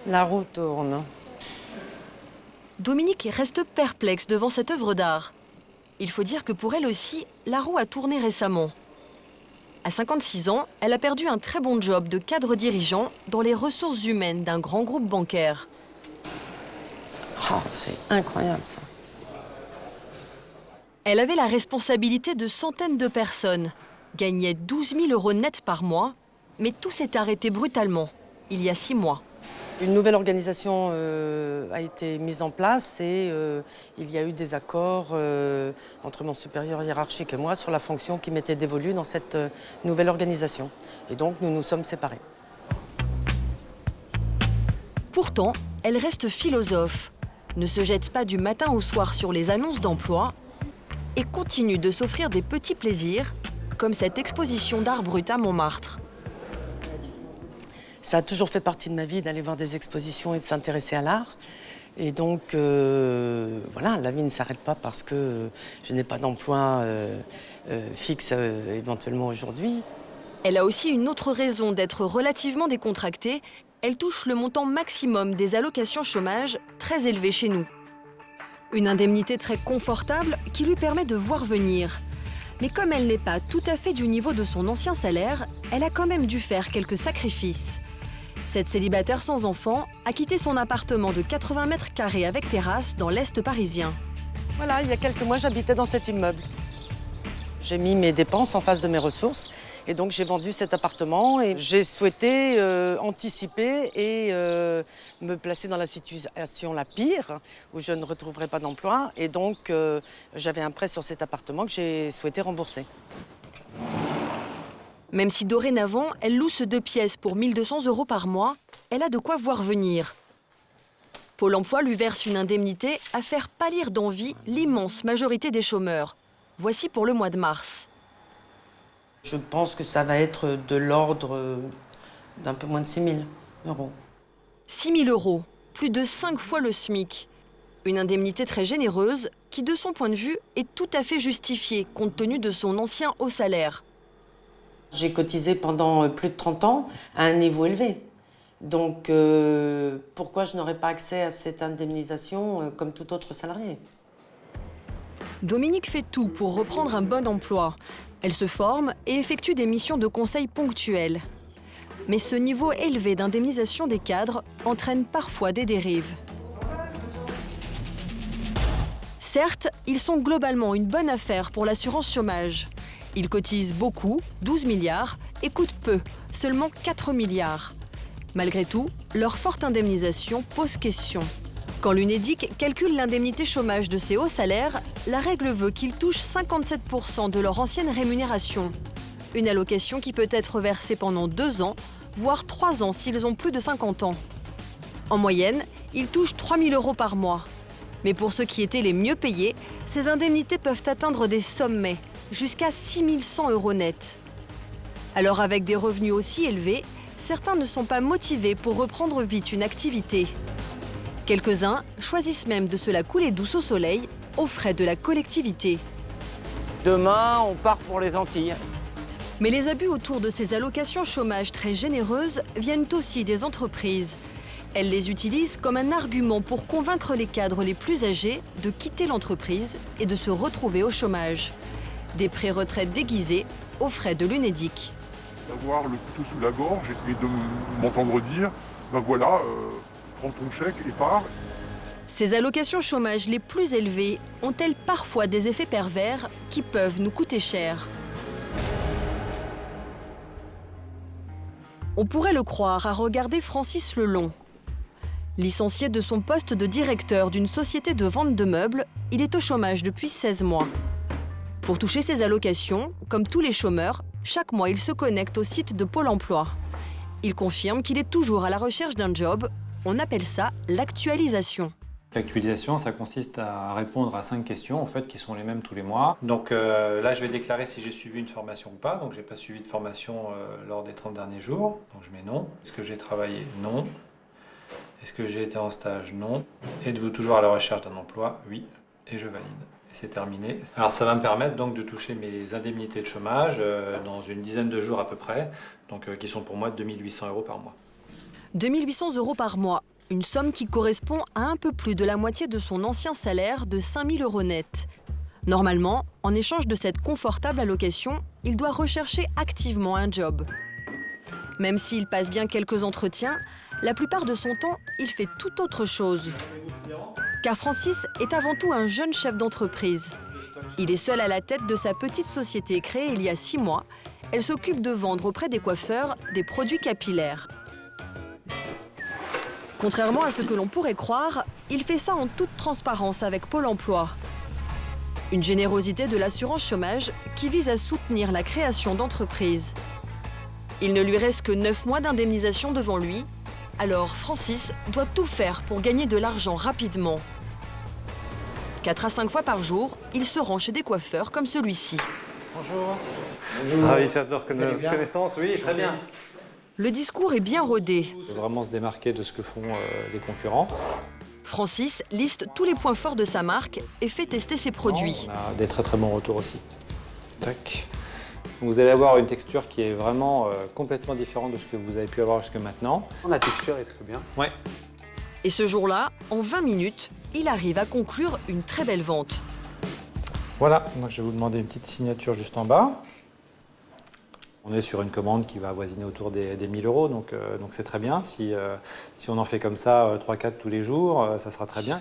La roue tourne. Dominique reste perplexe devant cette œuvre d'art. Il faut dire que pour elle aussi, la roue a tourné récemment. À 56 ans, elle a perdu un très bon job de cadre dirigeant dans les ressources humaines d'un grand groupe bancaire. Oh, c'est incroyable ça. Elle avait la responsabilité de centaines de personnes, gagnait 12 000 € net par mois, mais tout s'est arrêté brutalement, il y a 6 mois. Une nouvelle organisation a été mise en place et il y a eu des accords entre mon supérieur hiérarchique et moi sur la fonction qui m'était dévolue dans cette nouvelle organisation. Et donc nous nous sommes séparés. Pourtant, elle reste philosophe, ne se jette pas du matin au soir sur les annonces d'emploi et continue de s'offrir des petits plaisirs, comme cette exposition d'art brut à Montmartre. Ça a toujours fait partie de ma vie d'aller voir des expositions et de s'intéresser à l'art. Et donc, voilà, la vie ne s'arrête pas parce que je n'ai pas d'emploi fixe éventuellement aujourd'hui. Elle a aussi une autre raison d'être relativement décontractée. Elle touche le montant maximum des allocations chômage, très élevé chez nous. Une indemnité très confortable qui lui permet de voir venir. Mais comme elle n'est pas tout à fait du niveau de son ancien salaire, elle a quand même dû faire quelques sacrifices. Cette célibataire sans enfant a quitté son appartement de 80 mètres carrés avec terrasse dans l'Est parisien. Voilà, il y a quelques mois, j'habitais dans cet immeuble. J'ai mis mes dépenses en face de mes ressources et donc j'ai vendu cet appartement et j'ai souhaité anticiper et me placer dans la situation la pire où je ne retrouverai pas d'emploi et donc j'avais un prêt sur cet appartement que j'ai souhaité rembourser. Même si dorénavant, elle loue ce 2 pièces pour 1 200 € par mois, elle a de quoi voir venir. Pôle emploi lui verse une indemnité à faire pâlir d'envie l'immense majorité des chômeurs. Voici pour le mois de mars. Je pense que ça va être de l'ordre d'un peu moins de 6 000 €. 6 000 €, plus de 5 fois le SMIC. Une indemnité très généreuse qui, de son point de vue, est tout à fait justifiée compte tenu de son ancien haut salaire. J'ai cotisé pendant plus de 30 ans à un niveau élevé. Donc pourquoi je n'aurais pas accès à cette indemnisation comme tout autre salarié ? Dominique fait tout pour reprendre un bon emploi. Elle se forme et effectue des missions de conseil ponctuelles. Mais ce niveau élevé d'indemnisation des cadres entraîne parfois des dérives. Certes, ils sont globalement une bonne affaire pour l'assurance chômage. Ils cotisent beaucoup, 12 milliards, et coûtent peu, seulement 4 milliards. Malgré tout, leur forte indemnisation pose question. Quand l'UNEDIC calcule l'indemnité chômage de ces hauts salaires, la règle veut qu'ils touchent 57% de leur ancienne rémunération. Une allocation qui peut être versée pendant 2 ans, voire 3 ans s'ils ont plus de 50 ans. En moyenne, ils touchent 3 000 € par mois. Mais pour ceux qui étaient les mieux payés, ces indemnités peuvent atteindre des sommets, jusqu'à 6 100 € net. Alors avec des revenus aussi élevés, certains ne sont pas motivés pour reprendre vite une activité. Quelques-uns choisissent même de se la couler douce au soleil, aux frais de la collectivité. Demain, on part pour les Antilles. Mais les abus autour de ces allocations chômage très généreuses viennent aussi des entreprises. Elles les utilisent comme un argument pour convaincre les cadres les plus âgés de quitter l'entreprise et de se retrouver au chômage. Des pré-retraites déguisées aux frais de l'UNEDIC. D'avoir le couteau sous la gorge et de m'entendre dire ben voilà, prends ton chèque et pars. Ces allocations chômage les plus élevées ont-elles parfois des effets pervers qui peuvent nous coûter cher? On pourrait le croire à regarder Francis Lelong. Licencié de son poste de directeur d'une société de vente de meubles, il est au chômage depuis 16 mois. Pour toucher ses allocations, comme tous les chômeurs, chaque mois il se connecte au site de Pôle emploi. Il confirme qu'il est toujours à la recherche d'un job. On appelle ça l'actualisation. L'actualisation, ça consiste à répondre à 5 questions en fait, qui sont les mêmes tous les mois. Donc là, je vais déclarer si j'ai suivi une formation ou pas. Donc j'ai pas suivi de formation lors des 30 derniers jours. Donc je mets non. Est-ce que j'ai travaillé? Non. Est-ce que j'ai été en stage? Non. Êtes-vous toujours à la recherche d'un emploi? Oui. Et je valide. Et c'est terminé. Alors ça va me permettre donc de toucher mes indemnités de chômage dans une dizaine de jours à peu près, donc qui sont pour moi de 2 800 € par mois. 2 800 € par mois. une somme qui correspond à un peu plus de la moitié de son ancien salaire de 5 000 € net. Normalement, en échange de cette confortable allocation, il doit rechercher activement un job. Même s'il passe bien quelques entretiens, la plupart de son temps, il fait tout autre chose. Car Francis est avant tout un jeune chef d'entreprise. Il est seul à la tête de sa petite société créée il y a 6 mois. Elle s'occupe de vendre auprès des coiffeurs des produits capillaires. Contrairement à ce que l'on pourrait croire, il fait ça en toute transparence avec Pôle emploi. Une générosité de l'assurance chômage qui vise à soutenir la création d'entreprises. Il ne lui reste que 9 mois d'indemnisation devant lui, alors Francis doit tout faire pour gagner de l'argent rapidement. 4 à 5 fois par jour, il se rend chez des coiffeurs comme celui-ci. Bonjour. Ravi de faire votre connaissance, oui, très bien. Le discours est bien rodé. Il faut vraiment se démarquer de ce que font les concurrents. Francis liste tous les points forts de sa marque et fait tester ses produits. On a des très très bons retours aussi. Tac. Vous allez avoir une texture qui est vraiment complètement différente de ce que vous avez pu avoir jusque maintenant. La texture est très bien. Ouais. Et ce jour-là, en 20 minutes, il arrive à conclure une très belle vente. Voilà, donc je vais vous demander une petite signature juste en bas. On est sur une commande qui va avoisiner autour des 1 000 €, donc c'est très bien. Si on en fait comme ça 3-4 tous les jours, ça sera très bien.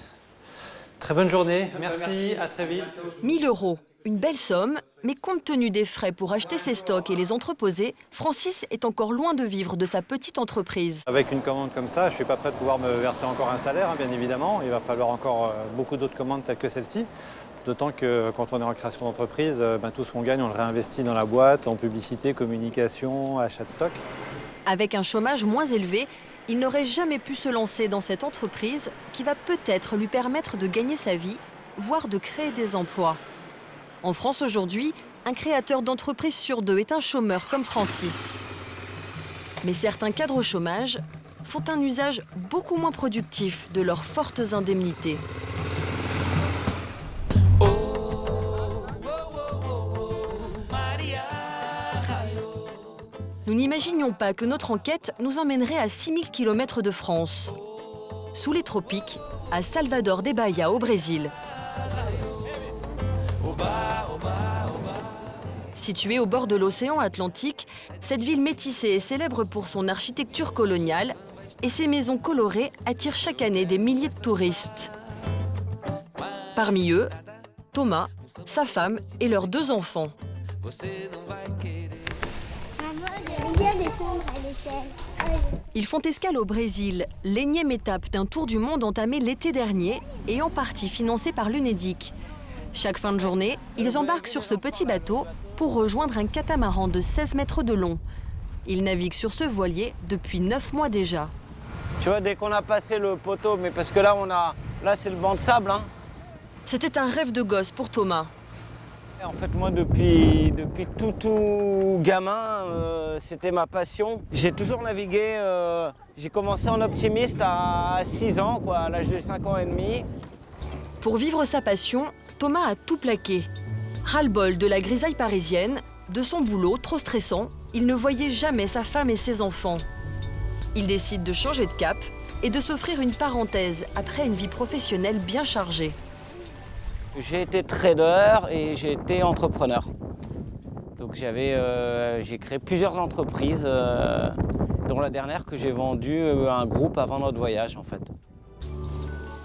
Très bonne journée, merci, à très vite. 1 000 €, une belle somme, mais compte tenu des frais pour acheter ses stocks et les entreposer, Francis est encore loin de vivre de sa petite entreprise. Avec une commande comme ça, je ne suis pas prêt de pouvoir me verser encore un salaire, bien évidemment. Il va falloir encore beaucoup d'autres commandes telles que celle-ci. D'autant que quand on est en création d'entreprise, tout ce qu'on gagne, on le réinvestit dans la boîte, en publicité, communication, achat de stock. Avec un chômage moins élevé, il n'aurait jamais pu se lancer dans cette entreprise qui va peut-être lui permettre de gagner sa vie, voire de créer des emplois. En France aujourd'hui, un créateur d'entreprise sur 2 est un chômeur comme Francis. Mais certains cadres au chômage font un usage beaucoup moins productif de leurs fortes indemnités. Nous n'imaginions pas que notre enquête nous emmènerait à 6 000 km de France, sous les tropiques, à Salvador de Bahia au Brésil. Située au bord de l'océan Atlantique, cette ville métissée est célèbre pour son architecture coloniale et ses maisons colorées attirent chaque année des milliers de touristes. Parmi eux, Thomas, sa femme et leurs 2 enfants. Ils font escale au Brésil, l'énième étape d'un tour du monde entamé l'été dernier et en partie financé par l'Unédic. Chaque fin de journée, ils embarquent sur ce petit bateau pour rejoindre un catamaran de 16 mètres de long. Ils naviguent sur ce voilier depuis 9 mois déjà. Tu vois, dès qu'on a passé le poteau, mais parce que là, là c'est le banc de sable. Hein. C'était un rêve de gosse pour Thomas. En fait, moi, depuis tout gamin, c'était ma passion. J'ai toujours navigué. J'ai commencé en optimiste à 6 ans, quoi, à l'âge de 5 ans et demi. Pour vivre sa passion, Thomas a tout plaqué. Ras-le-bol de la grisaille parisienne, de son boulot trop stressant, il ne voyait jamais sa femme et ses enfants. Il décide de changer de cap et de s'offrir une parenthèse après une vie professionnelle bien chargée. J'ai été trader et j'ai été entrepreneur. Donc j'ai créé plusieurs entreprises, dont la dernière que j'ai vendue à un groupe avant notre voyage en fait.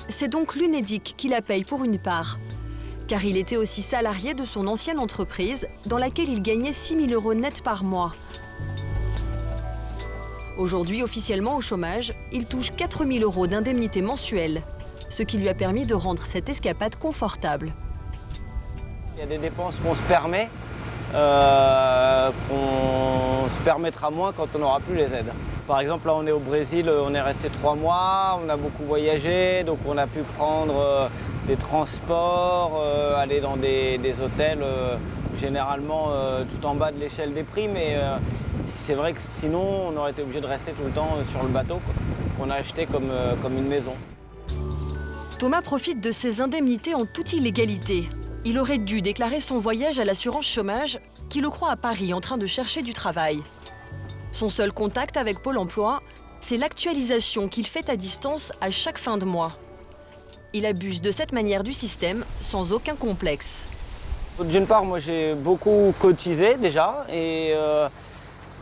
C'est donc l'Unédic qui la paye pour une part. Car il était aussi salarié de son ancienne entreprise, dans laquelle il gagnait 6 000 € net par mois. Aujourd'hui, officiellement au chômage, il touche 4 000 € d'indemnité mensuelle, ce qui lui a permis de rendre cette escapade confortable. Il y a des dépenses qu'on se permet, qu'on se permettra moins quand on n'aura plus les aides. Par exemple, là on est au Brésil, on est resté 3 mois, on a beaucoup voyagé, donc on a pu prendre des transports, aller dans des hôtels généralement tout en bas de l'échelle des prix, mais c'est vrai que sinon on aurait été obligé de rester tout le temps sur le bateau, quoi, qu'on a acheté comme une maison. Thomas profite de ses indemnités en toute illégalité. Il aurait dû déclarer son voyage à l'assurance chômage, qui le croit à Paris en train de chercher du travail. Son seul contact avec Pôle emploi, c'est l'actualisation qu'il fait à distance à chaque fin de mois. Il abuse de cette manière du système sans aucun complexe. D'une part, moi j'ai beaucoup cotisé déjà et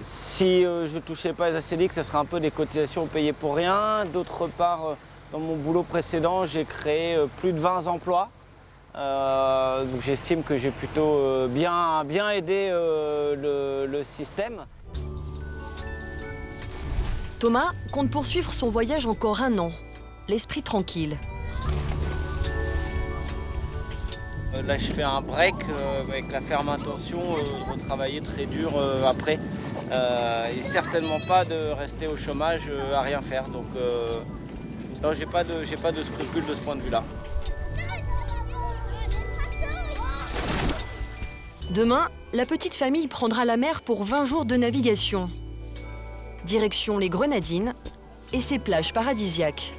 si je ne touchais pas les ACDIC, ça serait un peu des cotisations payées pour rien. D'autre part, dans mon boulot précédent, j'ai créé plus de 20 emplois. Donc j'estime que j'ai plutôt bien aidé le système. Thomas compte poursuivre son voyage encore 1 an, l'esprit tranquille. Là, je fais un break avec la ferme intention de retravailler très dur après. Et certainement pas de rester au chômage à rien faire. Donc, non, j'ai pas de scrupules de ce point de vue-là. Demain, la petite famille prendra la mer pour 20 jours de navigation. Direction les Grenadines et ses plages paradisiaques.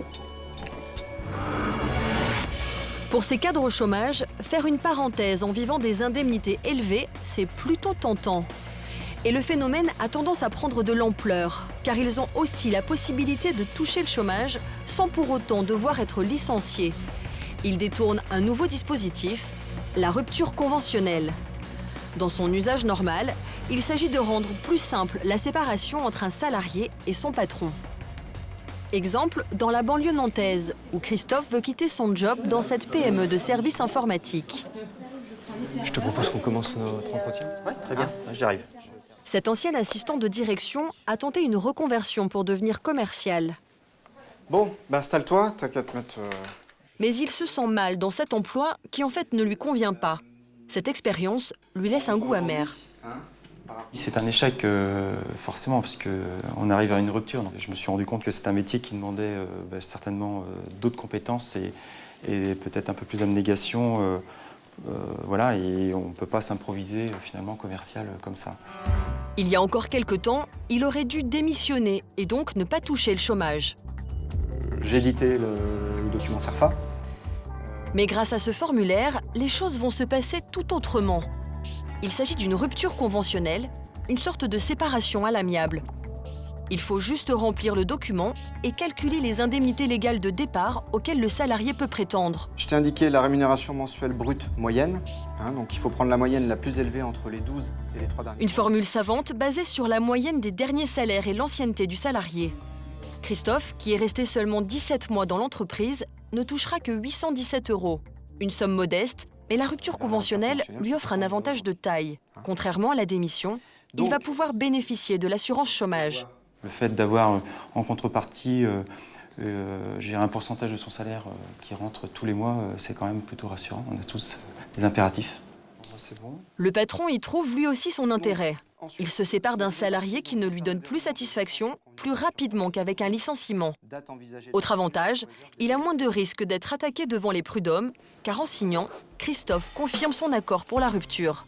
Pour ces cadres au chômage, faire une parenthèse en vivant des indemnités élevées, c'est plutôt tentant. Et le phénomène a tendance à prendre de l'ampleur, car ils ont aussi la possibilité de toucher le chômage sans pour autant devoir être licenciés. Ils détournent un nouveau dispositif, la rupture conventionnelle. Dans son usage normal, il s'agit de rendre plus simple la séparation entre un salarié et son patron. Exemple dans la banlieue nantaise, où Christophe veut quitter son job dans cette PME de services informatiques. Je te propose qu'on commence notre entretien. Ouais, très bien, j'y arrive. Cet ancien assistant de direction a tenté une reconversion pour devenir commercial. Bon, bah installe-toi, t'as qu'à te mettre... Mais il se sent mal dans cet emploi qui en fait ne lui convient pas. Cette expérience lui laisse un goût amer. C'est un échec, forcément, parce qu'on arrive à une rupture. Donc, je me suis rendu compte que c'est un métier qui demandait certainement d'autres compétences et peut-être un peu plus d'abnégation. Voilà, et on ne peut pas s'improviser finalement commercial comme ça. Il y a encore quelques temps, il aurait dû démissionner et donc ne pas toucher le chômage. J'ai édité le document CERFA. Mais grâce à ce formulaire, les choses vont se passer tout autrement. Il s'agit d'une rupture conventionnelle, une sorte de séparation à l'amiable. Il faut juste remplir le document et calculer les indemnités légales de départ auxquelles le salarié peut prétendre. Je t'ai indiqué la rémunération mensuelle brute moyenne. Donc il faut prendre la moyenne la plus élevée entre les 12 et les 3 derniers. Une formule savante basée sur la moyenne des derniers salaires et l'ancienneté du salarié. Christophe, qui est resté seulement 17 mois dans l'entreprise, ne touchera que 817 €. Une somme modeste, mais la rupture conventionnelle lui offre un avantage de taille. Contrairement à la démission, il va pouvoir bénéficier de l'assurance chômage. Le fait d'avoir en contrepartie un pourcentage de son salaire qui rentre tous les mois, c'est quand même plutôt rassurant. On a tous des impératifs. C'est bon. Le patron y trouve lui aussi son intérêt. Il se sépare d'un salarié qui ne lui donne plus satisfaction plus rapidement qu'avec un licenciement. Autre avantage, il a moins de risques d'être attaqué devant les prud'hommes, car en signant, Christophe confirme son accord pour la rupture.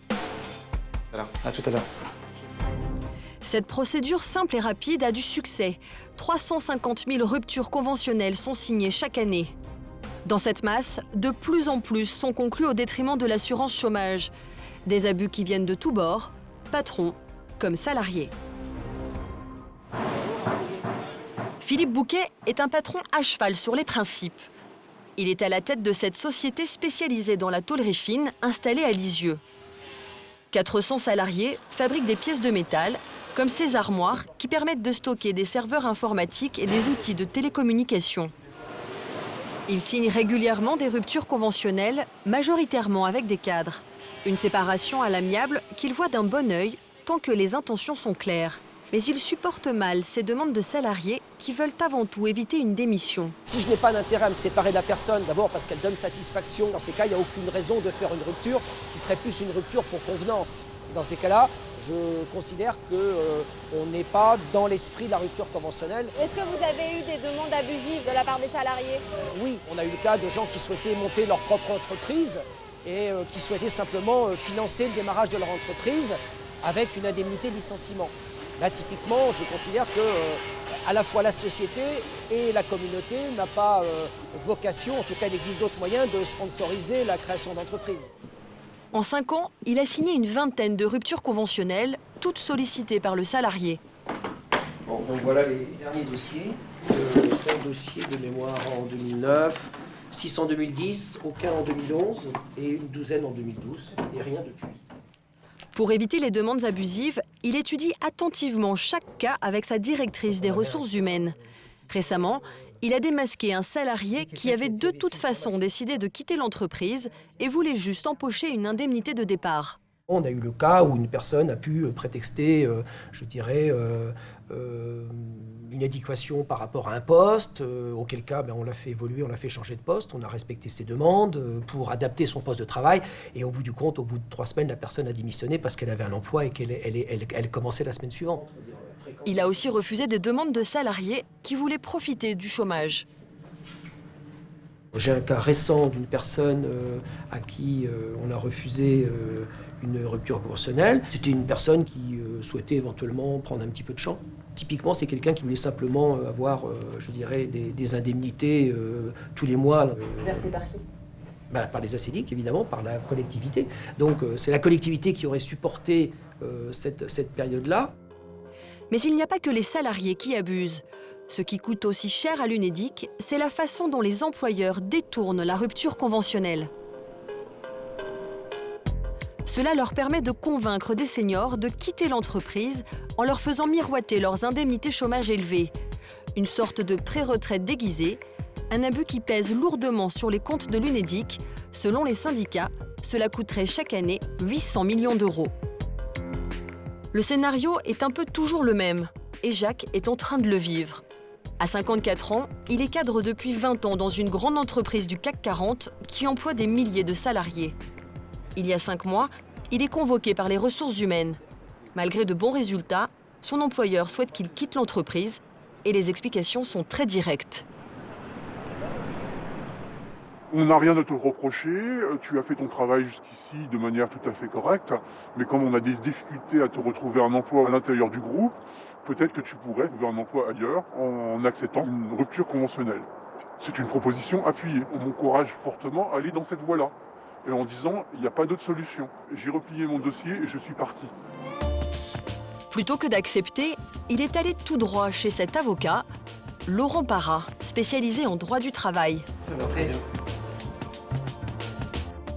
À tout à l'heure. Cette procédure simple et rapide a du succès. 350 000 ruptures conventionnelles sont signées chaque année. Dans cette masse, de plus en plus sont conclues au détriment de l'assurance chômage. Des abus qui viennent de tous bords, patrons comme salariés. Philippe Bouquet est un patron à cheval sur les principes. Il est à la tête de cette société spécialisée dans la tôlerie fine installée à Lisieux. 400 salariés fabriquent des pièces de métal, comme ces armoires qui permettent de stocker des serveurs informatiques et des outils de télécommunication. Ils signent régulièrement des ruptures conventionnelles, majoritairement avec des cadres. Une séparation à l'amiable qu'ils voient d'un bon œil tant que les intentions sont claires. Mais ils supportent mal ces demandes de salariés qui veulent avant tout éviter une démission. Si je n'ai pas d'intérêt à me séparer de la personne, d'abord parce qu'elle donne satisfaction, dans ces cas, il n'y a aucune raison de faire une rupture qui serait plus une rupture pour convenance. Dans ces cas-là, je considère qu'on n'est pas dans l'esprit de la rupture conventionnelle. Est-ce que vous avez eu des demandes abusives de la part des salariés? Oui, on a eu le cas de gens qui souhaitaient monter leur propre entreprise et qui souhaitaient simplement financer le démarrage de leur entreprise avec une indemnité de licenciement. Là, typiquement, je considère que à la fois la société et la communauté n'a pas vocation, en tout cas il existe d'autres moyens de sponsoriser la création d'entreprises. En 5 ans, il a signé une vingtaine de ruptures conventionnelles, toutes sollicitées par le salarié. Bon, donc voilà les derniers dossiers. 5 dossiers de mémoire en 2009, 6 en 2010, aucun en 2011 et une douzaine en 2012 et rien depuis. Pour éviter les demandes abusives, il étudie attentivement chaque cas avec sa directrice des ressources humaines. Récemment, il a démasqué un salarié qui avait de toute façon décidé de quitter l'entreprise et voulait juste empocher une indemnité de départ. On a eu le cas où une personne a pu prétexter, une adéquation par rapport à un poste, auquel cas on l'a fait évoluer, on l'a fait changer de poste, on a respecté ses demandes pour adapter son poste de travail. Et au bout du compte, au bout de 3 semaines, la personne a démissionné parce qu'elle avait un emploi et qu'elle commençait la semaine suivante. Il a aussi refusé des demandes de salariés qui voulaient profiter du chômage. J'ai un cas récent d'une personne à qui on a refusé une rupture conventionnelle. C'était une personne qui souhaitait éventuellement prendre un petit peu de champ. Typiquement, c'est quelqu'un qui voulait simplement avoir, des indemnités tous les mois. Versées par qui ? Par les ACDIC, évidemment, par la collectivité. Donc c'est la collectivité qui aurait supporté cette période-là. Mais il n'y a pas que les salariés qui abusent. Ce qui coûte aussi cher à l'Unédic, c'est la façon dont les employeurs détournent la rupture conventionnelle. Cela leur permet de convaincre des seniors de quitter l'entreprise en leur faisant miroiter leurs indemnités chômage élevées. Une sorte de pré-retraite déguisée, un abus qui pèse lourdement sur les comptes de l'Unédic. Selon les syndicats, cela coûterait chaque année 800 millions d'euros. Le scénario est un peu toujours le même, et Jacques est en train de le vivre. À 54 ans, il est cadre depuis 20 ans dans une grande entreprise du CAC 40 qui emploie des milliers de salariés. Il y a 5 mois, il est convoqué par les ressources humaines. Malgré de bons résultats, son employeur souhaite qu'il quitte l'entreprise et les explications sont très directes. On n'a rien à te reprocher, tu as fait ton travail jusqu'ici de manière tout à fait correcte, mais comme on a des difficultés à te retrouver un emploi à l'intérieur du groupe, peut-être que tu pourrais trouver un emploi ailleurs en acceptant une rupture conventionnelle. C'est une proposition appuyée. On m'encourage fortement à aller dans cette voie-là. Et en disant, il n'y a pas d'autre solution. J'ai replié mon dossier et je suis parti. Plutôt que d'accepter, il est allé tout droit chez cet avocat, Laurent Parra, spécialisé en droit du travail.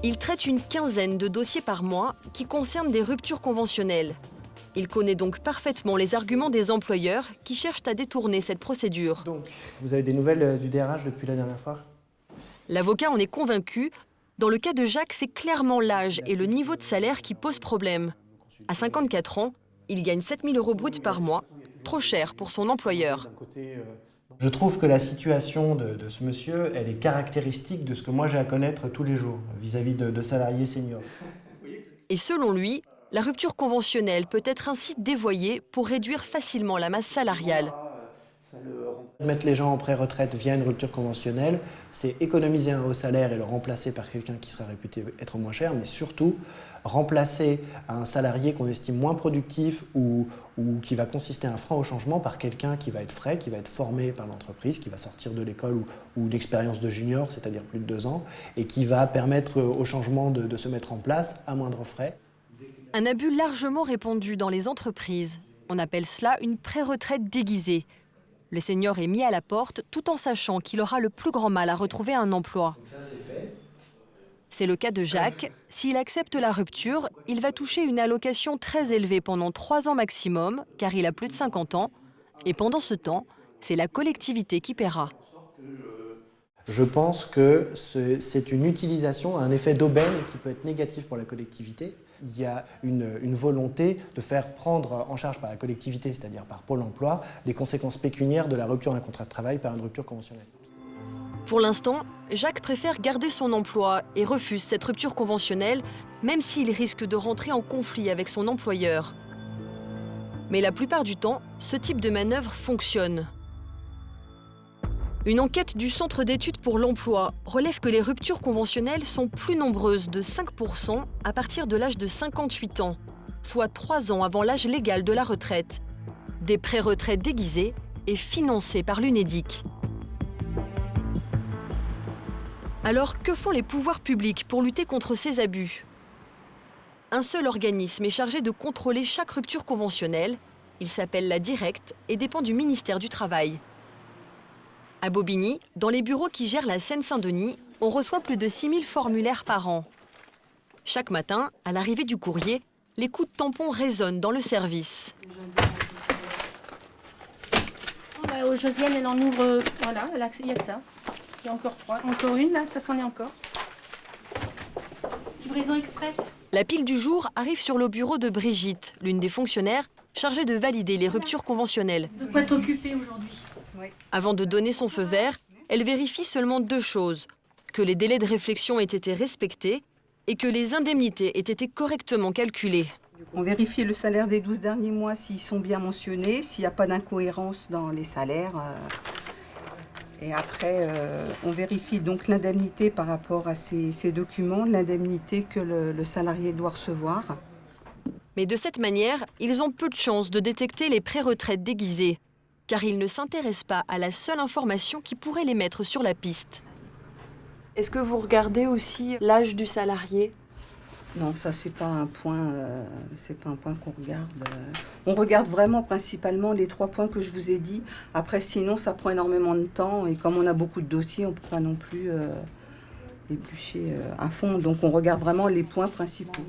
Il traite une quinzaine de dossiers par mois qui concernent des ruptures conventionnelles. Il connaît donc parfaitement les arguments des employeurs qui cherchent à détourner cette procédure. Donc, vous avez des nouvelles du DRH depuis la dernière fois ? L'avocat en est convaincu. Dans le cas de Jacques, c'est clairement l'âge et le niveau de salaire qui posent problème. À 54 ans, il gagne 7 000 € bruts par mois, trop cher pour son employeur. Je trouve que la situation de ce monsieur, elle est caractéristique de ce que moi j'ai à connaître tous les jours vis-à-vis de salariés seniors. Et selon lui, la rupture conventionnelle peut être ainsi dévoyée pour réduire facilement la masse salariale. Mettre les gens en pré-retraite via une rupture conventionnelle, c'est économiser un haut salaire et le remplacer par quelqu'un qui serait réputé être moins cher, mais surtout remplacer un salarié qu'on estime moins productif ou qui va consister à un frein au changement par quelqu'un qui va être frais, qui va être formé par l'entreprise, qui va sortir de l'école ou l'expérience de junior, c'est-à-dire plus de 2 ans, et qui va permettre au changement de se mettre en place à moindre frais. Un abus largement répandu dans les entreprises. On appelle cela une pré-retraite déguisée. Le senior est mis à la porte tout en sachant qu'il aura le plus grand mal à retrouver un emploi. C'est le cas de Jacques. S'il accepte la rupture, il va toucher une allocation très élevée pendant 3 ans maximum, car il a plus de 50 ans. Et pendant ce temps, c'est la collectivité qui paiera. Je pense que c'est une utilisation, un effet d'aubaine qui peut être négatif pour la collectivité. Il y a une volonté de faire prendre en charge par la collectivité, c'est-à-dire par Pôle emploi, des conséquences pécuniaires de la rupture d'un contrat de travail par une rupture conventionnelle. Pour l'instant, Jacques préfère garder son emploi et refuse cette rupture conventionnelle, même s'il risque de rentrer en conflit avec son employeur. Mais la plupart du temps, ce type de manœuvre fonctionne. Une enquête du Centre d'études pour l'emploi relève que les ruptures conventionnelles sont plus nombreuses de 5% à partir de l'âge de 58 ans, soit 3 ans avant l'âge légal de la retraite. Des pré-retraites déguisées et financées par l'Unédic. Alors, que font les pouvoirs publics pour lutter contre ces abus ? Un seul organisme est chargé de contrôler chaque rupture conventionnelle, Il s'appelle la Directe et dépend du ministère du Travail. À Bobigny, dans les bureaux qui gèrent la Seine-Saint-Denis, on reçoit plus de 6000 formulaires par an. Chaque matin, à l'arrivée du courrier, les coups de tampon résonnent dans le service. Josiane, elle en ouvre, voilà, il n'y a que ça. Il y a encore 3. Encore une, là, ça s'en est encore. Livraison express. La pile du jour arrive sur le bureau de Brigitte, l'une des fonctionnaires chargée de valider les ruptures conventionnelles. De quoi t'occuper aujourd'hui? Avant de donner son feu vert, elle vérifie seulement 2 choses. Que les délais de réflexion aient été respectés et que les indemnités aient été correctement calculées. On vérifie le salaire des 12 derniers mois s'ils sont bien mentionnés, s'il n'y a pas d'incohérence dans les salaires. Et après, on vérifie donc l'indemnité par rapport à ces documents, l'indemnité que le salarié doit recevoir. Mais de cette manière, ils ont peu de chances de détecter les pré-retraites déguisées, car ils ne s'intéressent pas à la seule information qui pourrait les mettre sur la piste. Est-ce que vous regardez aussi l'âge du salarié? Non, ça c'est pas un point qu'on regarde. On regarde vraiment principalement les 3 points que je vous ai dit. Après, sinon, ça prend énormément de temps et comme on a beaucoup de dossiers, on peut pas non plus éplucher à fond. Donc, on regarde vraiment les points principaux.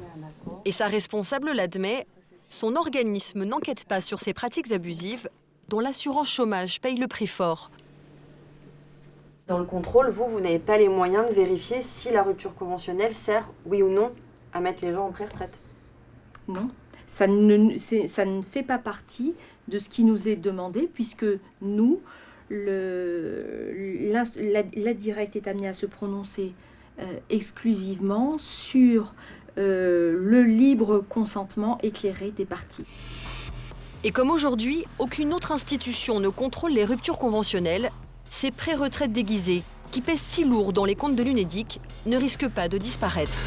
Et sa responsable l'admet, son organisme n'enquête pas sur ces pratiques abusives dont l'assurance chômage paye le prix fort. Dans le contrôle, vous n'avez pas les moyens de vérifier si la rupture conventionnelle sert, oui ou non, à mettre les gens en pré-retraite? Non, ça ne fait pas partie de ce qui nous est demandé, puisque nous, la Directe est amenée à se prononcer exclusivement sur le libre consentement éclairé des parties. Et comme aujourd'hui, aucune autre institution ne contrôle les ruptures conventionnelles, ces pré-retraites déguisées, qui pèsent si lourd dans les comptes de l'Unédic, ne risquent pas de disparaître.